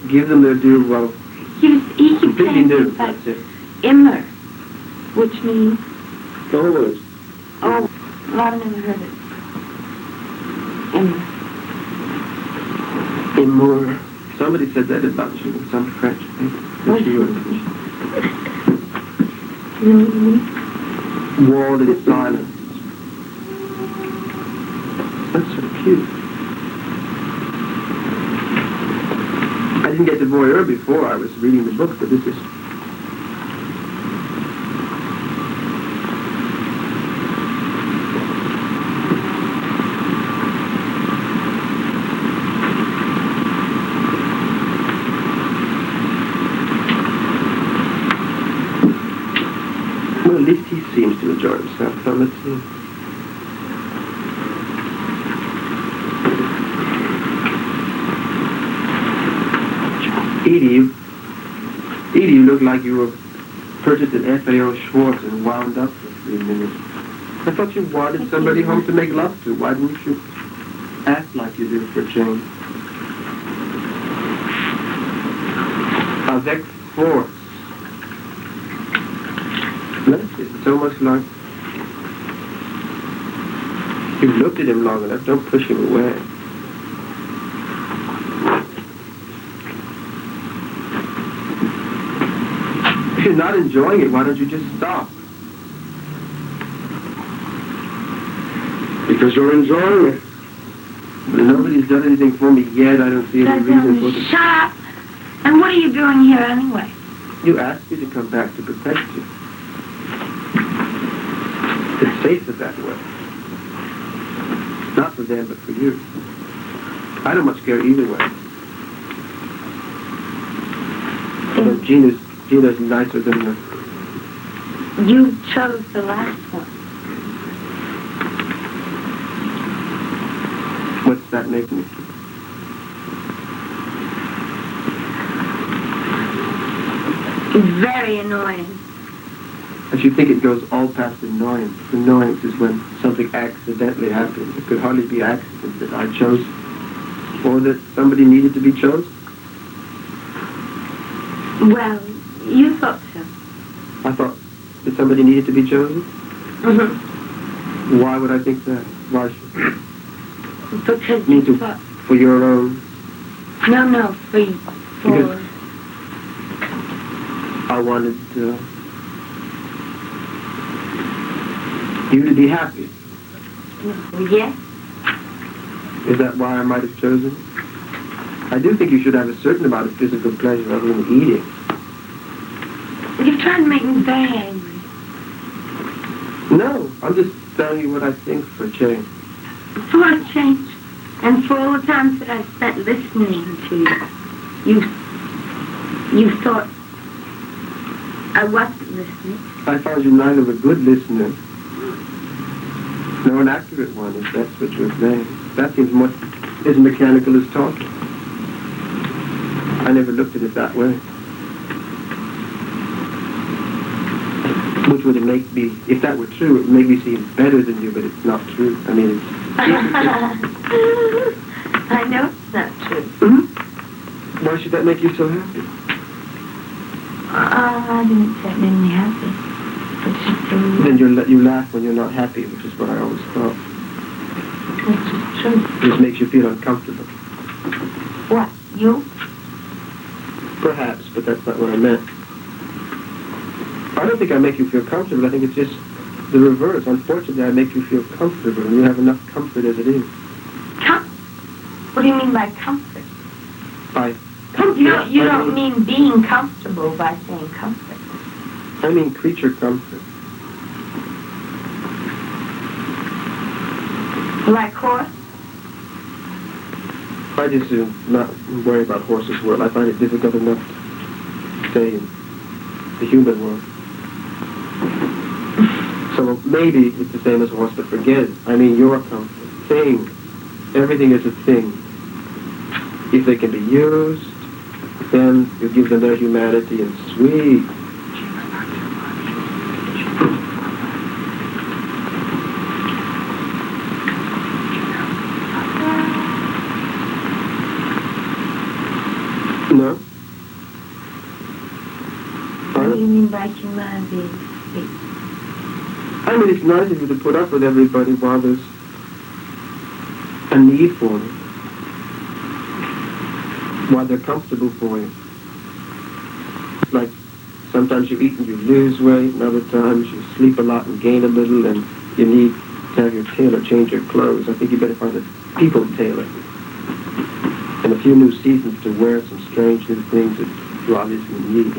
Give them their due. Well, He keeps completely saying new. things like That's it. immer, which means, The whole words. oh, well, I've never heard it. Immer. Immore. Somebody said that about you. Some French thing. What? That you were You know what you mean? walled in silence. That's so cute. I didn't get to voyeur before I was reading the book, but this is... Well, at least he seems to enjoy himself. So let's see. Edie, you look like you were purchased at FAO Schwartz and wound up for 3 minutes. I thought you wanted somebody home to make love to. Why didn't you act like you do for a change? Avec force. It's so much like... You've looked at him long enough. Don't push him away. If you're not enjoying it, why don't you just stop? Because you're enjoying it. But nobody's done anything for me yet. I don't see any reason for it. Shut up! And what are you doing here anyway? You asked me to come back to protect you. It's safer that way. Not for them, but for you. I don't much care either way. Although Gina's nicer than the... You chose the last one. What's that make me? Very annoying. I should think it goes all past annoyance. Annoyance is when something accidentally happens. It could hardly be accident that I chose, or that somebody needed to be chosen. Well, you thought so. I thought that somebody needed to be chosen. Mm-hmm. Why would I think that? Why should Because me you to thought... for your own? No, for Because I wanted you to be happy. Yes. Is that why I might have chosen? I do think you should have a certain amount of physical pleasure other than eating. You're trying to make me very angry. No, I'm just telling you what I think for a change. For a change. And for all the times that I spent listening to you, you thought I wasn't listening. I found you neither a good listener nor an accurate one, if that's what you're saying. That seems much as mechanical as talking. I never looked at it that way. Which would make me, if that were true, it would make me seem better than you, but it's not true. I mean, it's... I know it's not true. Mm-hmm. Why should that make you so happy? I didn't say it made me happy. It just Then you laugh when you're not happy, which is what I always thought. That's true. It just makes you feel uncomfortable. What? You? Perhaps, but that's not what I meant. I don't think I make you feel comfortable. I think it's just the reverse. Unfortunately, I make you feel comfortable, and you have enough comfort as it is. What do you mean by comfort? By You don't mean being comfortable by saying comfort. I mean creature comfort. Like horse? I just do not worry about horses' world. I find it difficult enough to stay in the human world. So maybe it's the same as horse, but forget it. I mean your comfort. Thing. Everything is a thing. If they can be used, then you give them their humanity and sweet. No? What do you mean by humanity? I mean, it's nice of you to put up with everybody while there's a need for them. While they're comfortable for you. Like, sometimes you eat and you lose weight, and other times you sleep a lot and gain a little, and you need to have your tailor change your clothes. I think you better find a people tailor. And a few new seasons to wear some strange new things that you obviously need.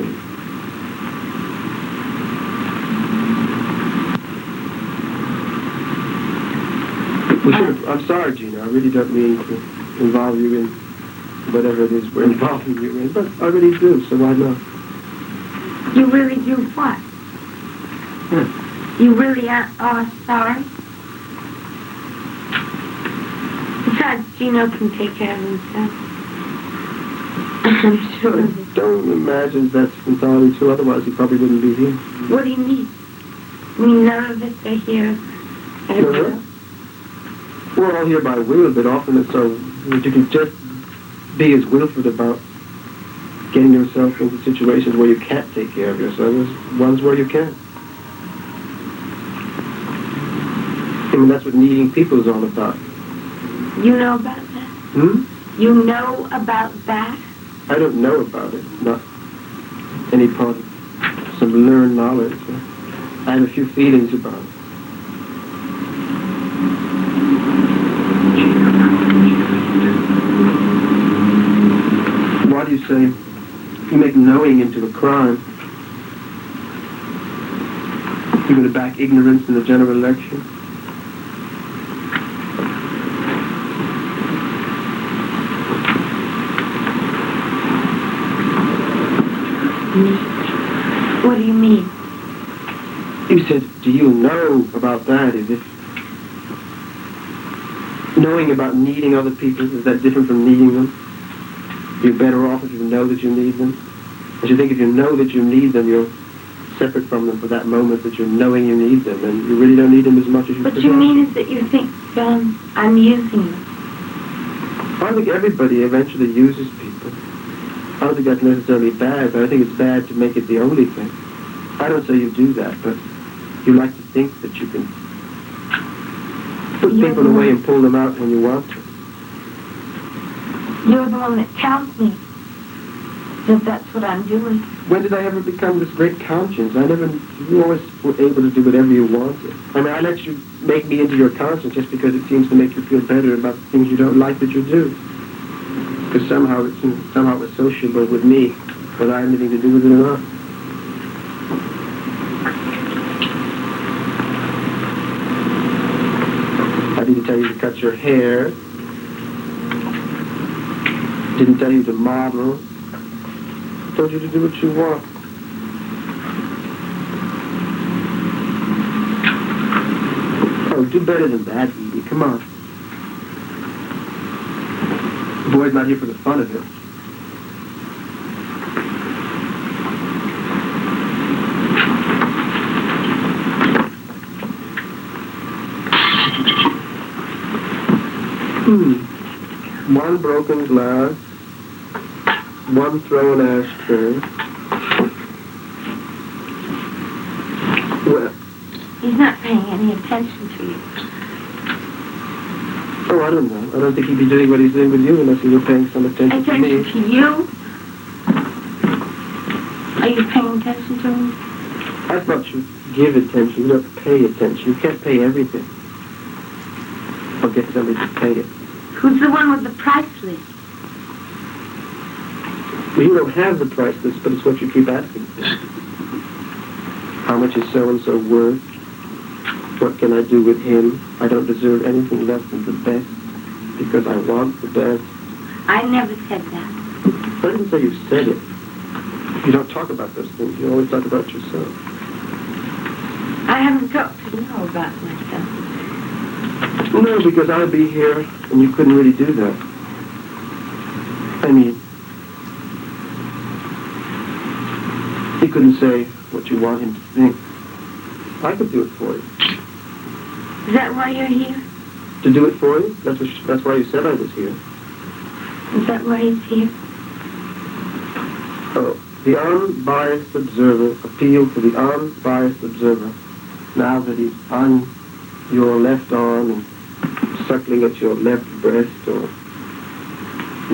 I'm sorry, Gina. I really don't mean to involve you in whatever it is we're involving you in, but I really do, so why not? You really do what? You really are sorry? Besides, Gino can take care of himself. I'm sure. I don't imagine that's entirely true, otherwise he probably wouldn't be here. What do you mean? You mean none of us are here at a will? We're all here by will, but often it's so that you can just be as willful about getting yourself into situations where you can't take care of yourself as ones where you can. I mean, that's what needing people is all about. You know about that? You know about that? I don't know about it, not any part of some learned knowledge. I have a few feelings about it. Why do you say you make knowing into a crime? You're going to back ignorance in the general election? What do you mean? You said, do you know about that? Is it knowing about needing other people, is that different from needing them? You're better off if you know that you need them. But you think if you know that you need them, you're separate from them for that moment that you're knowing you need them, and you really don't need them as much as you What forget. you mean is that you think I'm using them. I think everybody eventually uses people. I don't think that's necessarily bad, but I think it's bad to make it the only thing. I don't say you do that, but you like to think that you can put people away and pull them out when you want to. You're the one that tells me that that's what I'm doing. When did I ever become this great conscience? You always were able to do whatever you wanted. I mean, I let you make me into your conscience just because it seems to make you feel better about the things you don't like that you do. Because somehow it's sociable with me, whether I have anything to do with it or not. I didn't tell you to cut your hair. Didn't tell you to model. Told you to do what you want. Oh, do better than that, Edie. Come on. The boy's not here for the fun of it. One broken glass, one thrown ashtray. Well, He's not paying any attention to you. Oh, I don't know. I don't think he'd be doing what he's doing with you unless he were paying some attention to me. Attention to you? Are you paying attention to him? I thought you give attention. You don't pay attention. You can't pay everything. Or get somebody to pay it. Who's the one with the price list? Well, you don't have the price list, but it's what you keep asking for. How much is so-and-so worth? What can I do with him? I don't deserve anything less than the best because I want the best. I never said that. I didn't say you said it. You don't talk about those things. You always talk about yourself. I haven't talked to you about myself. No, because I'd be here and you couldn't really do that. I mean, he couldn't say what you want him to think. I could do it for you. Is that why you're here? To do it for you? That's why you said I was here. Is that why he's here? Oh, the unbiased observer appealed to the unbiased observer. Now that he's on your left arm and suckling at your left breast or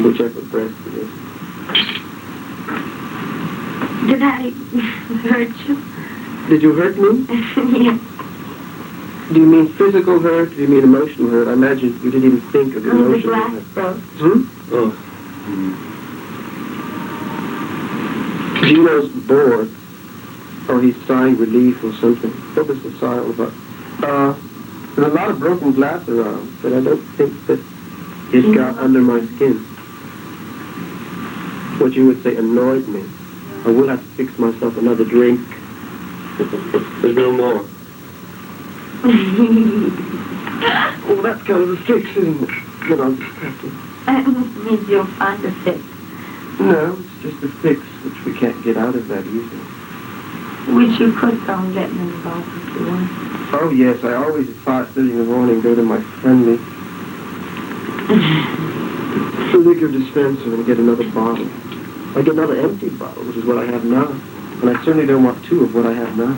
whichever breast it is. Did I hurt you? Did you hurt me? Yes. Do you mean physical hurt? Do you mean emotional hurt? I imagine you didn't even think of The emotional glass hurt. broke. Oh. Gino's bored. Or he's sighing relief or something. What was the sigh all about? There's a lot of broken glass around, but I don't think that it got under my skin. What you would say annoyed me. I will have to fix myself another drink. There's no more. Oh, that's kind of a fix, isn't it? Then I'll just have to... That means you'll find a fix. No, it's just a fix, which we can't get out of that easily. Which you could go and get involved if you want. Oh, yes, I always at 5:30 in the morning go to my friendly liquor dispenser and get another bottle. I get another empty bottle, which is what I have now. And I certainly don't want two of what I have now.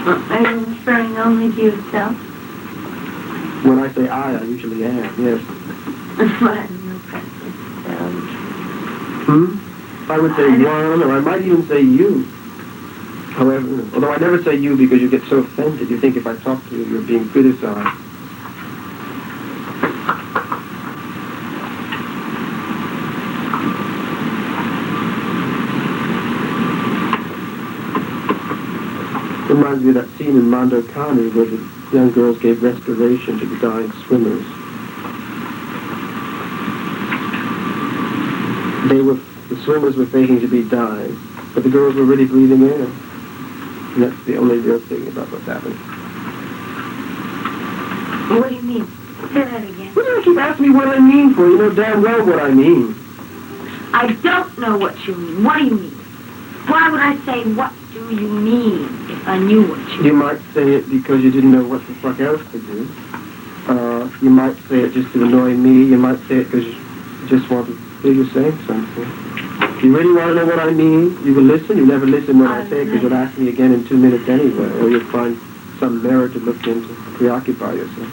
Are you referring only to yourself? When I say I usually am, yes. I would say one, or I might even say you. However, although I never say you because you get so offended, you think if I talk to you, you're being criticized. Reminds me of that scene in Mondo County where the young girls gave respiration to the dying swimmers. The swimmers were faking to be dying, but the girls were really breathing air. And that's the only real thing about what's happening. What do you mean? Say that again. Well, you keep asking me what I mean for. You know damn well what I mean. I don't know what you mean. What do you mean? Why would I say, what do you mean, if I knew what you mean? You might say it because you didn't know what the fuck else to do. You might say it just to annoy me. You might say it because you just want to feel you're saying something. If you really want to know what I mean, you will listen. You never listen when I say it because you'll ask me again in 2 minutes anyway, or you'll find some merit to look into, preoccupy yourself.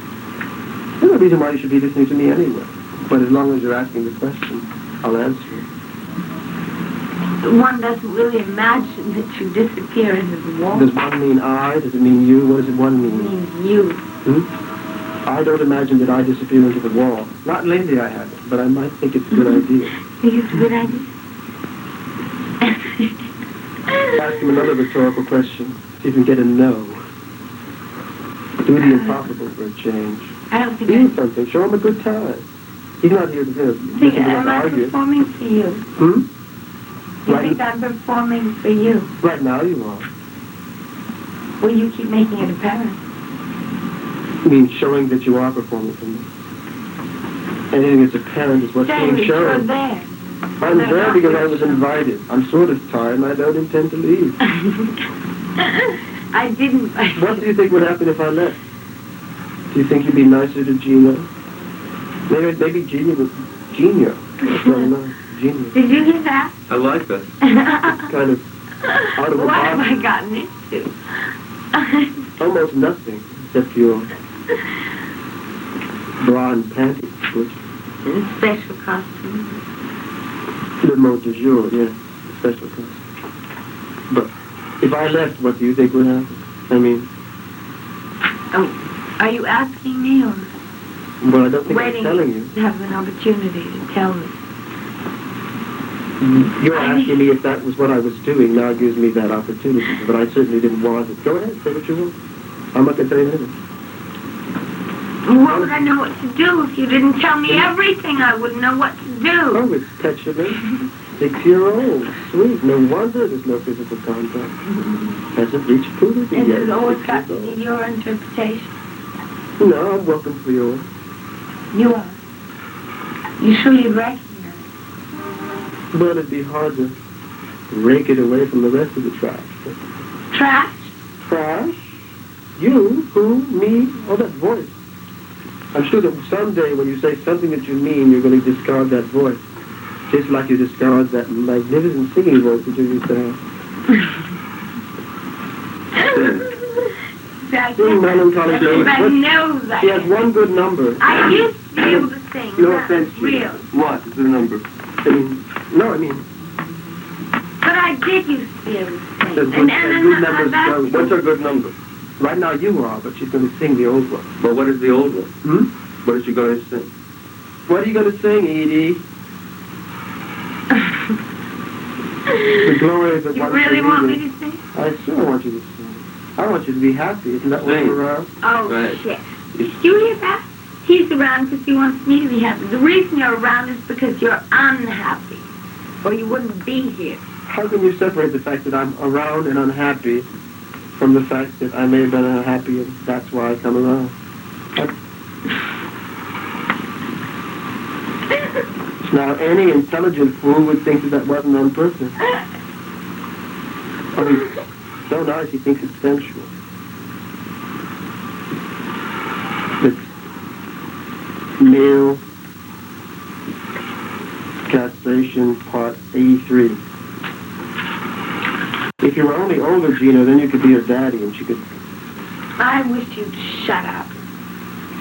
There's no reason why you should be listening to me anyway. But as long as you're asking the question, I'll answer it. One doesn't really imagine that you disappear into the wall. Does one mean I? Does it mean you? What does it one mean? It means you. I don't imagine that I disappear into the wall. Not lately I haven't, but I might think it's a good idea. Think it's a good idea? Ask him another rhetorical question. See if you can get a no. Do the impossible for a change. I don't think Do something. Show him a good time. He's not here to listen to am I argue. performing for you? Hmm? You think I'm performing for you? Right now you are. Well, you keep making it apparent. I mean, showing that you are performing for me. Anything that's apparent is what's Saying being that you're shown. there. I'm there because I was invited. I'm sort of tired and I don't intend to leave. I didn't. What do you think would happen if I left? Do you think you'd be nicer to Gina? Maybe Gina was Gina. That's very nice. Gina. Did you hear that? I like that. It's kind of out of the What have box. I gotten into? Almost nothing, except your bra and panties, which Special costume. le mot du jour, yeah, special costume. But if I left, what do you think would happen? I mean, Oh, are you asking me or well, I don't think waiting I'm telling you. to have an opportunity to tell me? You're asking me if that was what I was doing. Now it gives me that opportunity, but I certainly didn't want it. Go ahead, say what you want. I'm not going to tell you anything. What would I know what to do if you didn't tell me everything? I wouldn't know what to do. Oh, it's petulant. 6-year-old. Sweet. No wonder there's no physical contact. Hasn't reached puberty And yet. it's always 6 got to years be old. your interpretation. No, I'm welcome for yours. You are. You sure you'd recognize? But it'd be hard to rake it away from the rest of the trash. Trash? Trash? You? Who? Me? Oh, that voice. I'm sure that someday when you say something that you mean, you're going to discard that voice. Just like you discard that magnificent singing voice that you used to have. Sing melancholy days. Everybody knows that. She has one good number. I used to be able to sing. No That's offense to you. real. What is the number? I mean, But I did used to be able to sing. There's good numbers going. What's a good number? right now you are, but she's going to sing the old one. But what is the old one? Hmm? What is she going to sing? What are you going to sing, Edie? The glories of You what really you're want me reading. to sing? I sure want you to sing. I want you to be happy. Isn't that what Sing. you're around? Oh, Right. shit. Did you hear that? He's around because he wants me to be happy. The reason you're around is because you're unhappy. Or you wouldn't be here. How can you separate the fact that I'm around and unhappy from the fact that I may have been unhappy and that's why I come around? Now, any intelligent fool would think that that wasn't on purpose. I mean, so nice, he thinks it's sensual. It's male castration part 83. If you were only older, Gina, then you could be her daddy and she could I wish you'd shut up.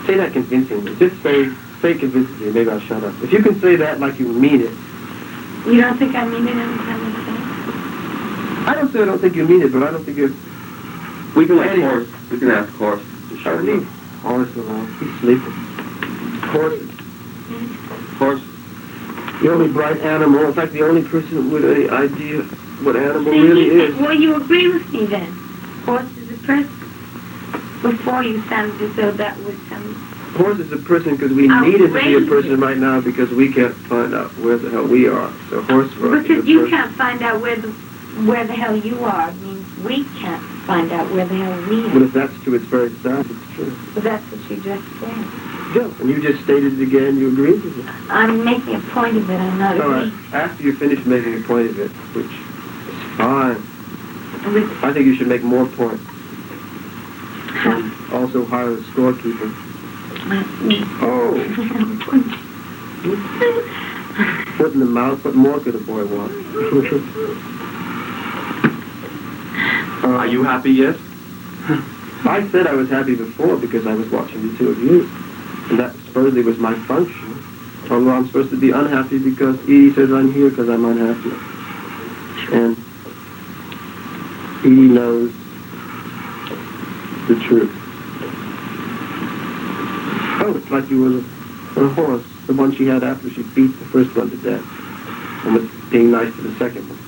say that convincingly. Just say convincingly, maybe I'll shut up. If you can say that like you mean it. You don't think I mean it every time I say I don't say I don't think you mean it, but I don't think you're... We can ask Horace. We can ask Horace. I leave Horace alone. He's sleeping. Horace, Horace. the only bright animal, in fact, the only person with any idea what animal See, really is. well, you agree with me then. Horse is a person. Before you sounded as though that was some... Horse is a person because we need it to be a person right now because we can't find out where the hell we are. So horse for us is a Because you person. can't find out where the hell you are means we can't find out where the hell we Well, are. if that's true, it's very sad. It's true. But that's what you just said. Yeah, and you just stated it again. You agreed with it. I'm making a point of it. I'm not All right. agreeing. After you finish making a point of it, which is fine, With I think you should make more points. how? And also hire a scorekeeper. Oh, foot in the mouth. What more could a boy want? Are you happy yet? I said I was happy before because I was watching the two of you. And that supposedly was my function. Although I'm supposed to be unhappy because Edie says I'm here because I'm unhappy. And Edie knows the truth. Oh, it's like you were a horse, the one she had after she beat the first one to death. And was being nice to the second one.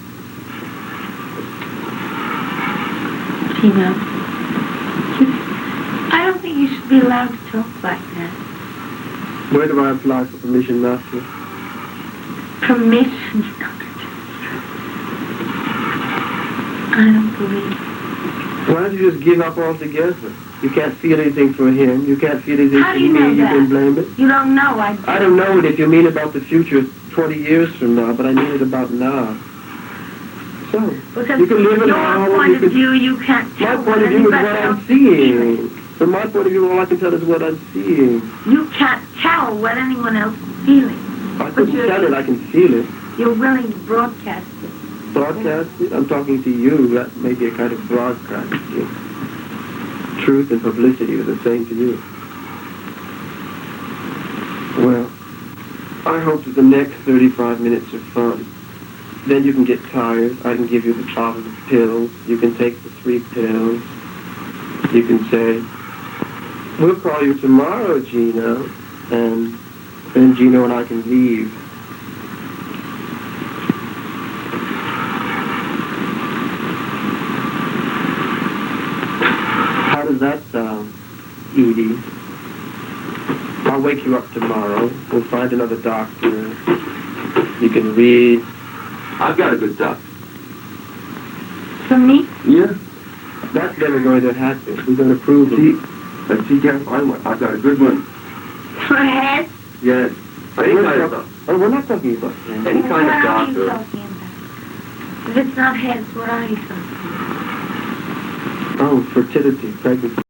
Tina, I don't think you should be allowed to talk like that. Where do I apply for permission not to? Permission. I don't believe it. Why don't you just give up altogether? You can't feel anything for him. You can't feel anything How for do you me. know You that? can blame it. You don't know. I I don't know it if you mean about the future 20 years from now, but I mean it about now. So, Because you can live in your now. point You of can, view, you can't my tell point what of view is anybody what I'm else is feeling. seeing. From my point of view, all I can tell is what I'm seeing. You can't tell what anyone else is feeling. I couldn't tell it. I can feel it. You're willing to broadcast it. Broadcast it? I'm talking to you. That may be a kind of broadcasting. truth and publicity are the same to you. Well, I hope that the next 35 minutes are fun. Then you can get tired. I can give you the positive pills. You can take the 3 pills. You can say, we'll call you tomorrow, Gino. And then Gino and I can leave. How does that sound, Edie? I'll wake you up tomorrow. We'll find another doctor. You can read. I've got a good doctor. For me? Yeah. That's never going to happen. We're going to prove it. See, let's see, Jeff, I've got a good one. For head? Yes. Any kind of doctor. Oh, we're not talking about that. Any kind What of are you doctor. talking about? If it's not heads, what are you talking about? Oh, fertility, pregnancy.